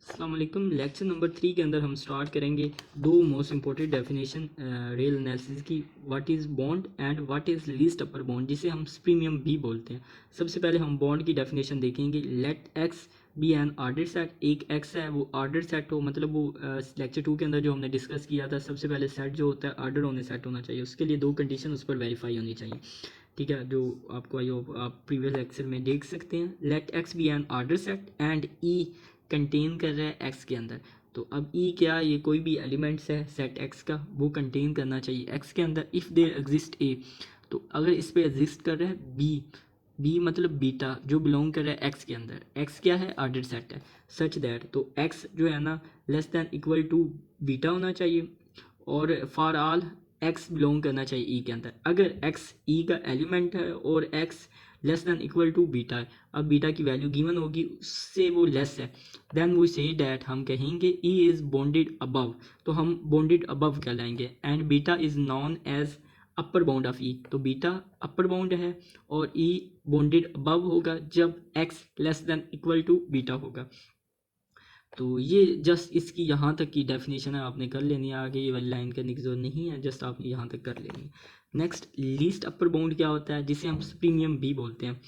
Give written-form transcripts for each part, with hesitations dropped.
अस्सलाम वालेकुम। Lecture number 3 के अंदर हम स्टार्ट करेंगे दो most important definition real analysis की, what is bound and what is least upper bound, जिसे हम प्रीमियम भी बोलते हैं। सबसे पहले हम बॉन्ड की डेफिनेशन देखेंगे। Let X be an order set, एक एक्स है वो आर्डर सेट हो, मतलब वो लेक्चर 2 के अंदर जो हमने डिस्कस किया था, सबसे पहले सेट जो होता है आर्डर होने सेट होना चाहिए, उसके लिए दो कंडीशन उस पर वेरीफाई होनी चाहिए। ठीक है, जो आपको आई होप आप प्रीवियस लेक्चर में देख सकते हैं। Let X be an order set and E contain कर रहा है एक्स के अंदर। तो अब ई क्या, ये कोई भी एलिमेंट्स है सेट एक्स का, वो कंटेन करना चाहिए एक्स के अंदर। इफ़ देयर एग्जिस्ट ए, तो अगर इस पे एग्जिस्ट कर रहा है बी, बी मतलब बीटा जो बिलोंग कर रहा है एक्स के अंदर, एक्स क्या है आर्डर सेट है, सच दैट तो एक्स जो है ना less than equal to beta होना चाहिए, और फॉर ऑल एक्स बिलोंग करना चाहिए ई के अंदर। अगर एक्स ई का एलिमेंट है और X less than equal to beta है, अब बीटा की वैल्यू गिवन होगी, उससे वो लेस है, देन वी से डैट हम कहेंगे ई इज़ बॉन्डेड अबव, तो हम बॉन्डेड अबव कहलाएंगे। And beta is known as upper bound of E, तो बीटा अपर बाउंड है और ई बॉन्डेड अबव होगा जब X less than equal to beta होगा। तो ये जस्ट इसकी यहाँ तक की डेफिनेशन है, आपने कर लेनी है, आगे ये वाली लाइन करने की जरूरत नहीं है, जस्ट आपने यहाँ तक कर लेनी है। नेक्स्ट लीस्ट अपर बाउंड क्या होता है, जिसे हम प्रीमियम भी बोलते हैं।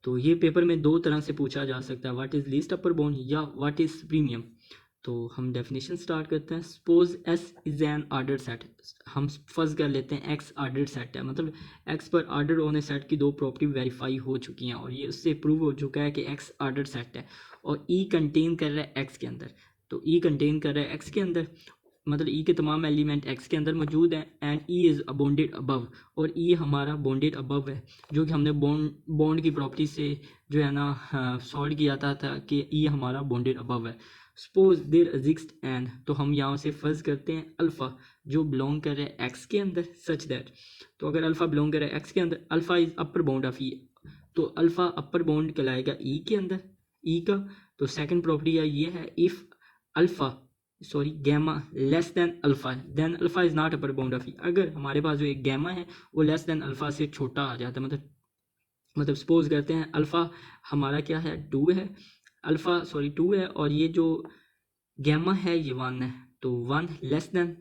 तो ये पेपर में दो तरह से पूछा जा सकता है, what is least upper bound या व्हाट इज़ प्रीमियम। तो हम डेफिनेशन स्टार्ट करते हैं। Suppose S is an order set, हम फर्स्ट कर लेते हैं एक्स ऑर्डर सेट है, मतलब एक्स पर ऑर्डर होने सेट की दो प्रॉपर्टी वेरीफाई हो चुकी हैं और ये उससे प्रूव हो चुका है कि एक्स ऑर्डर सेट है और ई कंटेन कर रहा है एक्स के अंदर। तो ई कंटेन कर रहा है एक्स के अंदर, मतलब ई के तमाम एलिमेंट एक्स के अंदर मौजूद हैं, and E is bonded above, और ई हमारा बॉन्डेड अबव है, जो कि हमने बॉन्ड की प्रॉपर्टी से जो है ना सॉल्व किया था कि ई हमारा बॉन्डेड अबव है। सपोज देयर एग्जिस्ट एन, तो हम यहाँ से फर्ज करते हैं अल्फ़ा जो बिलोंग कर रहा है एक्स के अंदर, सच दैट, तो अगर अल्फ़ा बिलोंग कर रहा है एक्स के अंदर, alpha is upper bound of E, तो अल्फ़ा अपर बाउंड कहलाएगा ई के अंदर, ई का। तो सेकंड प्रॉपर्टी ये है, if alpha sorry gamma less than alpha, then alpha is not upper bound of E, अगर हमारे पास जो एक गैमा है वो लेस देन अल्फ़ा से छोटा आ जाता है, मतलब सपोज करते हैं अल्फ़ा हमारा क्या है 2 है, अल्फ़ा सॉरी 2 है, और ये जो गैमा है ये 1 है, तो 1 लेस देन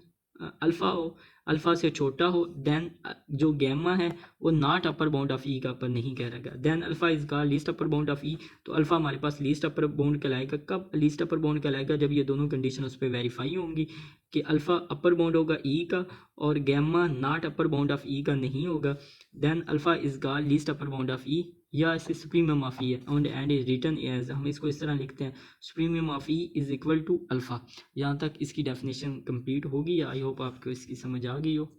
अल्फ़ा हो, अल्फ़ा से छोटा हो, देन जो गैमा है वो not upper bound of E का अपर नहीं कह रहेगा, देन अल्फ़ा इज़ का least upper bound of E, तो अल्फ़ा हमारे पास लीस्ट अपर बाउंड कहलाएगा। कब लीस्ट अपर बाउंड कहलाएगा, जब ये दोनों कंडीशन उस पर वेरीफाई होंगी कि अल्फ़ा अपर बाउंड होगा ई का और gamma not upper bound of E का नहीं होगा, देन अल्फ़ा इज़ का least upper bound of E, या इसे सुप्रीमियम ऑफ ई है एंड इज रिटन एज, हम इसको इस तरह लिखते हैं supremum of E is equal to alpha. यहाँ तक इसकी डेफिनेशन कंप्लीट होगी, आई होप आपको इसकी समझ आ गई हो।